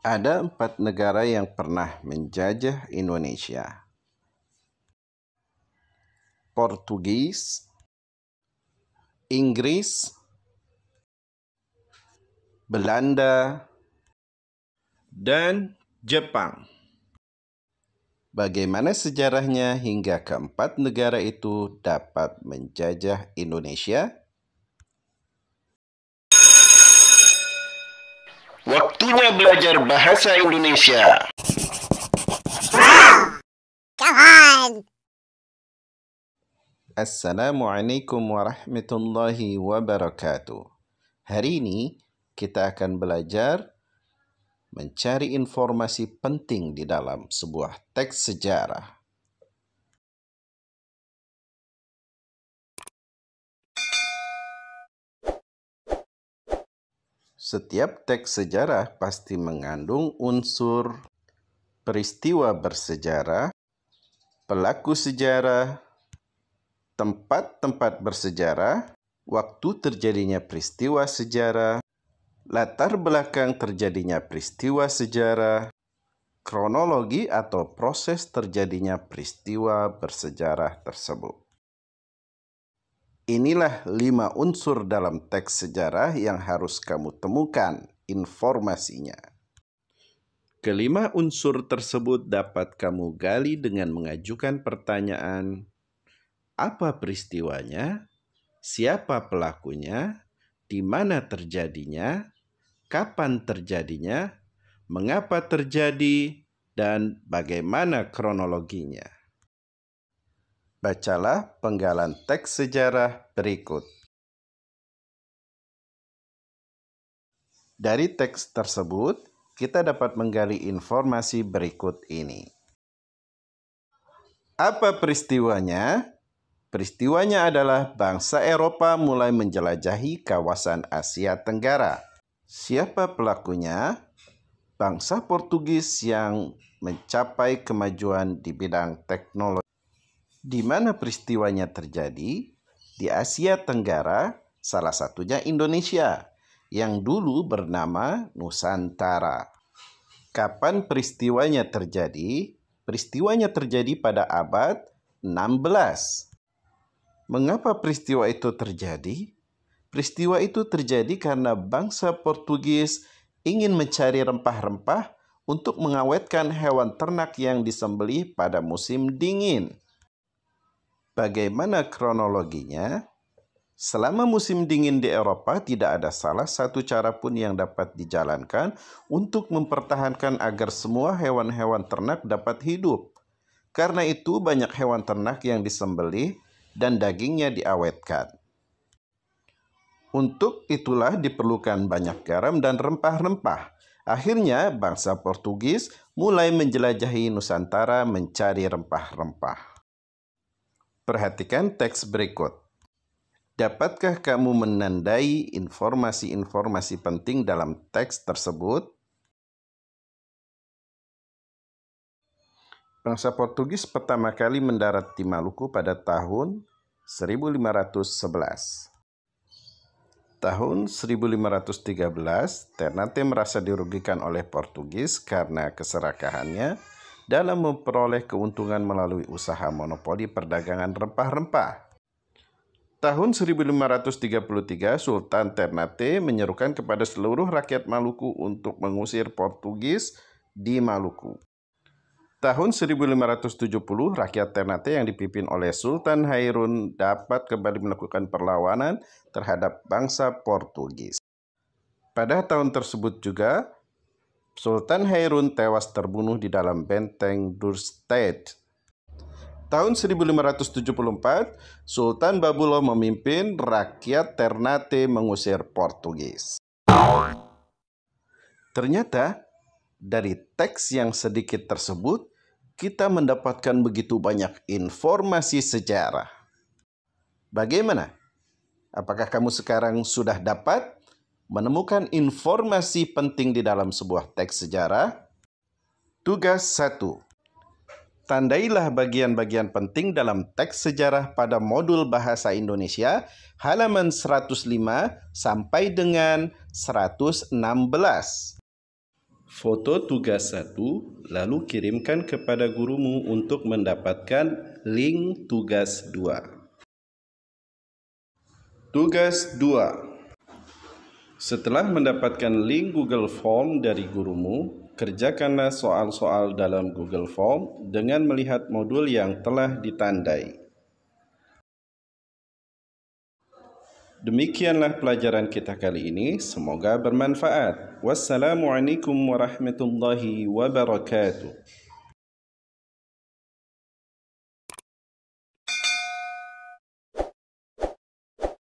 Ada 4 negara yang pernah menjajah Indonesia. Portugis, Inggris, Belanda, dan Jepang. Bagaimana sejarahnya hingga keempat negara itu dapat menjajah Indonesia? Waktunya belajar bahasa Indonesia. Assalamualaikum warahmatullahi wabarakatuh. Hari ini kita akan belajar mencari informasi penting di dalam sebuah teks sejarah. Setiap teks sejarah pasti mengandung unsur peristiwa bersejarah, pelaku sejarah, tempat-tempat bersejarah, waktu terjadinya peristiwa sejarah, latar belakang terjadinya peristiwa sejarah, kronologi atau proses terjadinya peristiwa bersejarah tersebut. Inilah 5 unsur dalam teks sejarah yang harus kamu temukan informasinya. Kelima unsur tersebut dapat kamu gali dengan mengajukan pertanyaan: apa peristiwanya? Siapa pelakunya? Di mana terjadinya? Kapan terjadinya? Mengapa terjadi? Dan bagaimana kronologinya? Bacalah penggalan teks sejarah berikut. Dari teks tersebut, kita dapat menggali informasi berikut ini. Apa peristiwanya? Peristiwanya adalah bangsa Eropa mulai menjelajahi kawasan Asia Tenggara. Siapa pelakunya? Bangsa Portugis yang mencapai kemajuan di bidang teknologi. Di mana peristiwanya terjadi? Di Asia Tenggara, salah satunya Indonesia, yang dulu bernama Nusantara. Kapan peristiwanya terjadi? Peristiwanya terjadi pada abad 16. Mengapa peristiwa itu terjadi? Peristiwa itu terjadi karena bangsa Portugis ingin mencari rempah-rempah untuk mengawetkan hewan ternak yang disembelih pada musim dingin. Bagaimana kronologinya? Selama musim dingin di Eropa, tidak ada salah satu cara pun yang dapat dijalankan untuk mempertahankan agar semua hewan-hewan ternak dapat hidup. Karena itu, banyak hewan ternak yang disembelih dan dagingnya diawetkan. Untuk itulah diperlukan banyak garam dan rempah-rempah. Akhirnya, bangsa Portugis mulai menjelajahi Nusantara mencari rempah-rempah. Perhatikan teks berikut. Dapatkah kamu menandai informasi-informasi penting dalam teks tersebut? Bangsa Portugis pertama kali mendarat di Maluku pada tahun 1511. Tahun 1513, Ternate merasa dirugikan oleh Portugis karena keserakahannya dalam memperoleh keuntungan melalui usaha monopoli perdagangan rempah-rempah. Tahun 1533, Sultan Ternate menyerukan kepada seluruh rakyat Maluku untuk mengusir Portugis di Maluku. Tahun 1570, rakyat Ternate yang dipimpin oleh Sultan Hairun dapat kembali melakukan perlawanan terhadap bangsa Portugis. Pada tahun tersebut juga, Sultan Hairun tewas terbunuh di dalam benteng Dürrstedt. Tahun 1574, Sultan Babuloh memimpin rakyat Ternate mengusir Portugis. Ternyata, dari teks yang sedikit tersebut, kita mendapatkan begitu banyak informasi sejarah. Bagaimana? Apakah kamu sekarang sudah dapat menemukan informasi penting di dalam sebuah teks sejarah? Tugas 1. Tandailah bagian-bagian penting dalam teks sejarah pada modul Bahasa Indonesia halaman 105 sampai dengan 116. foto tugas 1, lalu kirimkan kepada gurumu untuk mendapatkan link tugas 2. Tugas 2. Setelah mendapatkan link Google Form dari gurumu, kerjakanlah soal-soal dalam Google Form dengan melihat modul yang telah ditandai. Demikianlah pelajaran kita kali ini, semoga bermanfaat. Wassalamualaikum warahmatullahi wabarakatuh.